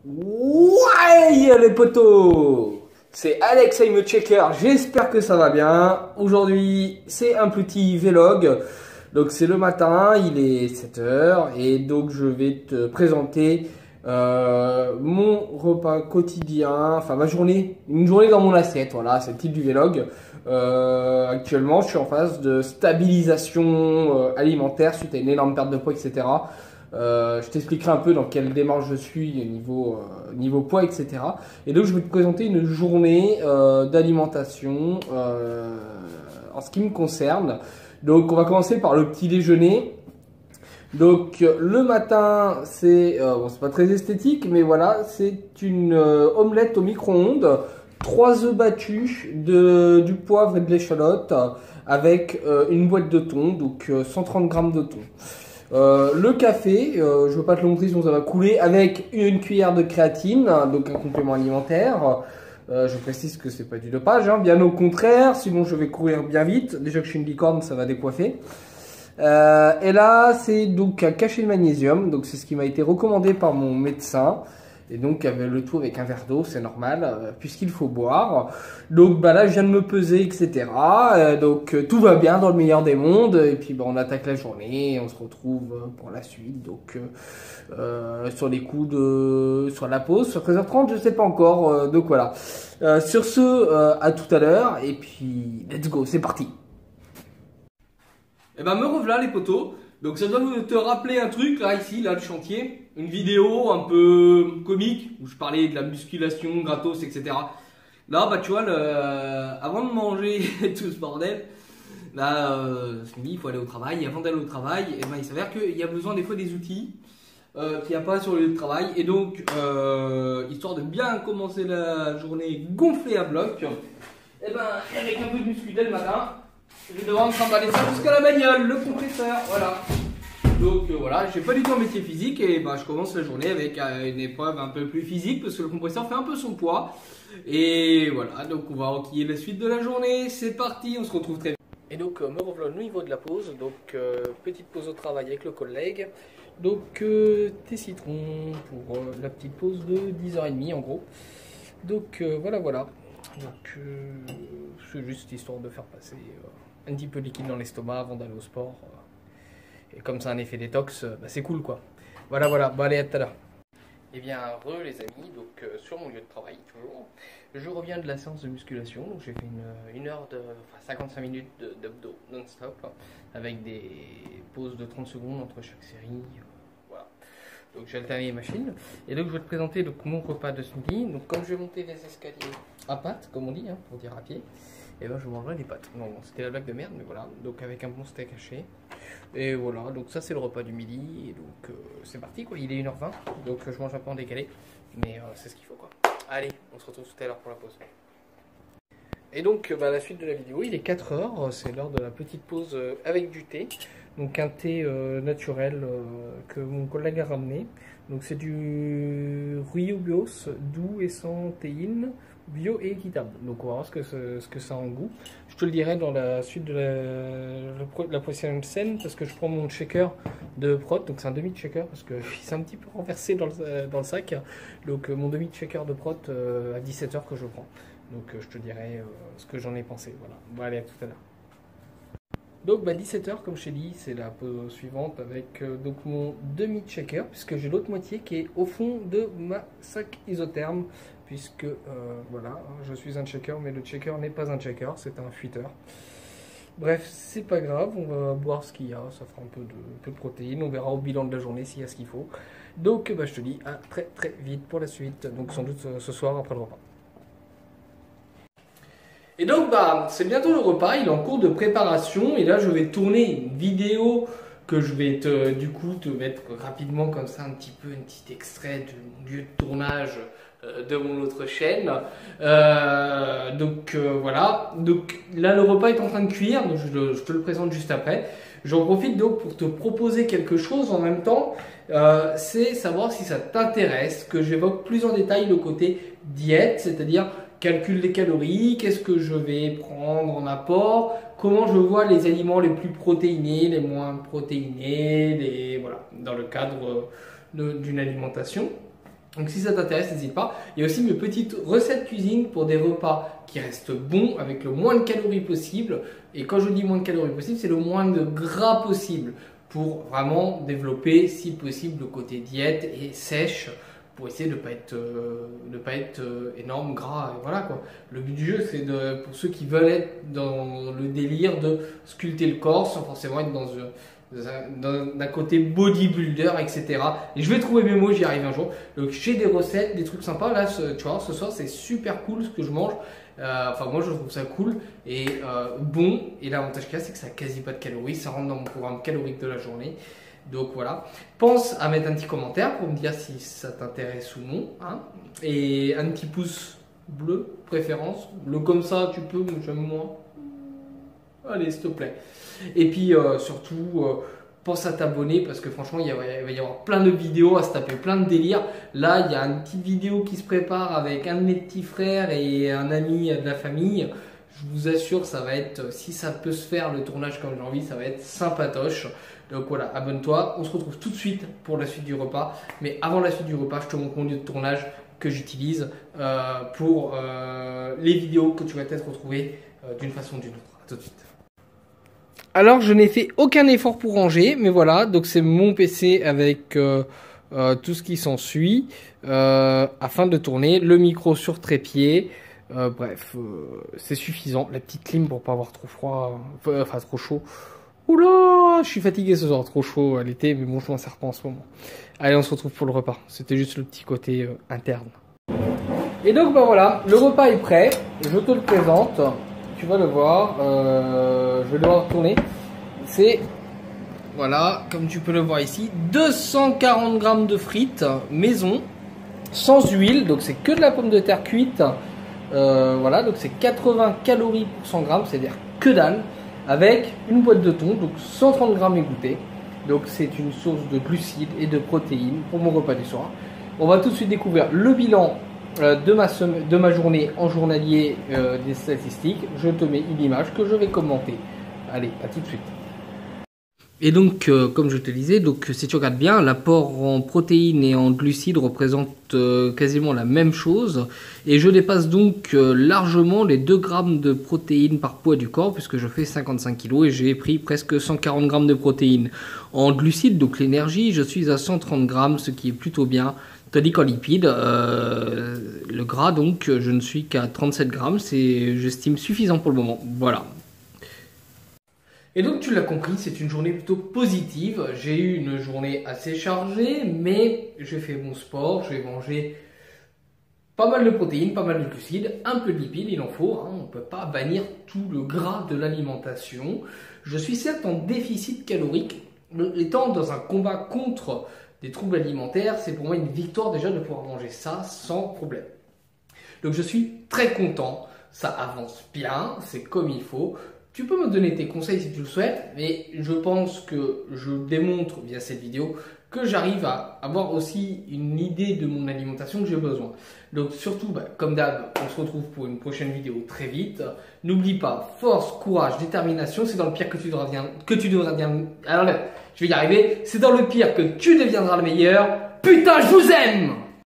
Ouais les potos, c'est Alex I'm a Checker, j'espère que ça va bien. Aujourd'hui c'est un petit vlog, donc c'est le matin, il est 7 h et donc je vais te présenter mon repas quotidien, enfin ma journée, une journée dans mon assiette, voilà c'est le titre du vlog. Actuellement je suis en phase de stabilisation alimentaire suite à une énorme perte de poids, etc. Je t'expliquerai un peu dans quelle démarche je suis niveau poids, etc. Et donc je vais te présenter une journée d'alimentation en ce qui me concerne. Donc on va commencer par le petit déjeuner. Donc le matin c'est bon, c'est pas très esthétique, mais voilà, c'est une omelette au micro-ondes, 3 œufs battus, du poivre et de l'échalote avec une boîte de thon, donc 130 g de thon. Le café, je ne veux pas te le montrer sinon ça va couler, avec une cuillère de créatine, donc un complément alimentaire. Je précise que c'est pas du dopage, hein, bien au contraire, sinon je vais courir bien vite. Déjà que je suis une licorne, ça va décoiffer. Et là, c'est donc un cachet de magnésium, donc c'est ce qui m'a été recommandé par mon médecin. Et donc le tout avec un verre d'eau, c'est normal, puisqu'il faut boire. Donc bah là, je viens de me peser, etc. Donc tout va bien dans le meilleur des mondes. Et puis bah, on attaque la journée, et on se retrouve pour la suite. Donc sur les coups sur la pause, sur 13 h 30, je sais pas encore. Donc voilà. Sur ce, à tout à l'heure. Et puis let's go, c'est parti. Et ben me revoilà les potos. Donc ça doit te rappeler un truc là ici, là le chantier, une vidéo un peu comique où je parlais de la musculation, gratos, etc. Là bah tu vois, avant de manger tout ce bordel, là ce midi il faut aller au travail, et avant d'aller au travail, et ben, il s'avère qu'il y a besoin des fois des outils qu'il n'y a pas sur le lieu de travail, et donc histoire de bien commencer la journée gonflée à bloc, et ben avec un peu de muscu dès le matin. Je vais devoir me trimballer ça jusqu'à la bagnole, le compresseur, voilà. Donc voilà, j'ai pas du tout un métier physique et bah, je commence la journée avec une épreuve un peu plus physique parce que le compresseur fait un peu son poids. Et voilà, donc on va enquiller la suite de la journée, c'est parti, on se retrouve très vite. Et donc me revoilà au niveau de la pause, donc petite pause au travail avec le collègue. Donc thé citron pour la petite pause de 10 h 30 en gros. Donc voilà. Donc c'est juste histoire de faire passer un petit peu de liquide dans l'estomac avant d'aller au sport. Et comme ça un effet détox, bah, c'est cool quoi. Voilà. Bon allez, à tout à l'heure. Et bien les amis, donc sur mon lieu de travail toujours. Je reviens de la séance de musculation. Donc j'ai fait une heure enfin 55 minutes d'abdos non-stop avec des pauses de 30 secondes entre chaque série. Voilà. Donc j'ai alterné les machines. Et donc je vais te présenter donc, mon repas de ce midi. Donc comme je vais monter les escaliers à pattes, comme on dit, hein, pour dire à pied, et ben je mangerai des pâtes. Non, c'était la blague de merde, mais voilà. Donc avec un bon steak haché. Et voilà, donc ça c'est le repas du midi. Et donc c'est parti quoi, il est 1 h 20. Donc je mange un peu en décalé. Mais c'est ce qu'il faut quoi. Allez, on se retrouve tout à l'heure pour la pause. Et donc bah, la suite de la vidéo, il est 4 h. C'est l'heure de la petite pause avec du thé. Donc un thé naturel que mon collègue a ramené. Donc c'est du Ruyubios, doux et sans théine, bio et équitable. Donc on va voir ce que ça a en goût. Je te le dirai dans la suite de la prochaine scène parce que je prends mon shaker de prot. Donc c'est un demi de shaker parce que s'est un petit peu renversé dans le sac. Donc mon demi de shaker de prot à 17 h que je prends. Donc je te dirai ce que j'en ai pensé. Voilà. Bon allez, à tout à l'heure. Donc 17 h comme je t'ai dit, c'est la pause suivante avec donc mon demi-checker, puisque j'ai l'autre moitié qui est au fond de ma sac isotherme, puisque voilà, je suis un checker, mais le checker n'est pas un checker, c'est un fuiteur. Bref, c'est pas grave, on va boire ce qu'il y a, ça fera un peu de protéines, on verra au bilan de la journée s'il y a ce qu'il faut. Donc je te dis à très vite pour la suite, donc sans doute ce soir après le repas. Et donc bah c'est bientôt le repas, il est en cours de préparation et là je vais tourner une vidéo que je vais du coup te mettre rapidement comme ça un petit extrait de mon lieu de tournage de mon autre chaîne. Voilà, donc là le repas est en train de cuire, donc je te le présente juste après. J'en profite donc pour te proposer quelque chose en même temps, c'est savoir si ça t'intéresse, que j'évoque plus en détail le côté diète, c'est-à-dire calcul des calories, qu'est-ce que je vais prendre en apport, comment je vois les aliments les plus protéinés, les moins protéinés, voilà, dans le cadre d'une alimentation. Donc si ça t'intéresse, n'hésite pas. Il y a aussi mes petites recettes cuisine pour des repas qui restent bons avec le moins de calories possible. Et quand je dis moins de calories possible, c'est le moins de gras possible pour vraiment développer, si possible, le côté diète et sèche pour essayer de ne pas être énorme, gras. Et voilà quoi. Le but du jeu, c'est pour ceux qui veulent être dans le délire de sculpter le corps sans forcément être d'un côté bodybuilder, etc. Et je vais trouver mes mots, j'y arrive un jour. Donc j'ai des recettes, des trucs sympas. Là, tu vois, ce soir, c'est super cool ce que je mange. Enfin, moi, je trouve ça cool et bon. Et l'avantage qu'il y a, c'est que ça n'a quasi pas de calories. Ça rentre dans mon programme calorique de la journée. Donc voilà. Pense à mettre un petit commentaire pour me dire si ça t'intéresse ou non. Hein. Et un petit pouce bleu, préférence. Le comme ça, tu peux, mais j'aime moins. Allez, s'il te plaît. Et puis surtout, pense à t'abonner parce que franchement, il va y avoir plein de vidéos à se taper, plein de délires. Là, il y a une petite vidéo qui se prépare avec un de mes petits frères et un ami de la famille. Je vous assure, ça va être, si ça peut se faire le tournage comme j'ai envie, ça va être sympatoche. Donc voilà, abonne-toi. On se retrouve tout de suite pour la suite du repas. Mais avant la suite du repas, je te montre mon lieu de tournage que j'utilise pour les vidéos que tu vas peut-être retrouver d'une façon ou d'une autre. À tout de suite. Alors, je n'ai fait aucun effort pour ranger, mais voilà, donc c'est mon PC avec tout ce qui s'ensuit afin de tourner le micro sur trépied. Bref, c'est suffisant. La petite clim pour pas avoir trop froid, enfin trop chaud. Oula, je suis fatigué ce soir, trop chaud à l'été, mais bon, je m'en sers pas en ce moment. Allez, on se retrouve pour le repas. C'était juste le petit côté interne. Et donc, bah voilà, le repas est prêt. Je te le présente. Tu vas le voir, je vais devoir tourner. C'est, voilà, comme tu peux le voir ici, 240 grammes de frites maison, sans huile, donc c'est que de la pomme de terre cuite. Voilà, donc c'est 80 calories pour 100 grammes, c'est-à-dire que dalle, avec une boîte de thon, donc 130 grammes égouttés. Donc c'est une source de glucides et de protéines pour mon repas du soir. On va tout de suite découvrir le bilan de ma journée en journalier des statistiques. Je te mets une image que je vais commenter. Allez, à tout de suite. Et donc, comme je te disais, donc, si tu regardes bien, l'apport en protéines et en glucides représente quasiment la même chose. Et je dépasse donc largement les 2 grammes de protéines par poids du corps, puisque je fais 55 kg et j'ai pris presque 140 grammes de protéines. En glucides, donc l'énergie, je suis à 130 grammes, ce qui est plutôt bien. Tandis qu'en lipides, le gras, donc, je ne suis qu'à 37 grammes. C'est, j'estime, suffisant pour le moment. Voilà. Et donc, tu l'as compris, c'est une journée plutôt positive. J'ai eu une journée assez chargée, mais j'ai fait mon sport. J'ai mangé pas mal de protéines, pas mal de glucides, un peu de lipides, il en faut. Hein, on ne peut pas bannir tout le gras de l'alimentation. Je suis certes en déficit calorique, étant dans un combat contre des troubles alimentaires, c'est pour moi une victoire déjà de pouvoir manger ça sans problème. Donc je suis très content, ça avance bien, c'est comme il faut. Tu peux me donner tes conseils si tu le souhaites, mais je pense que je démontre via cette vidéo que j'arrive à avoir aussi une idée de mon alimentation que j'ai besoin. Donc surtout, comme d'hab, on se retrouve pour une prochaine vidéo très vite. N'oublie pas, force, courage, détermination, c'est dans le pire que tu devras bien. Alors là, je vais y arriver, c'est dans le pire que tu deviendras le meilleur. Putain, je vous aime!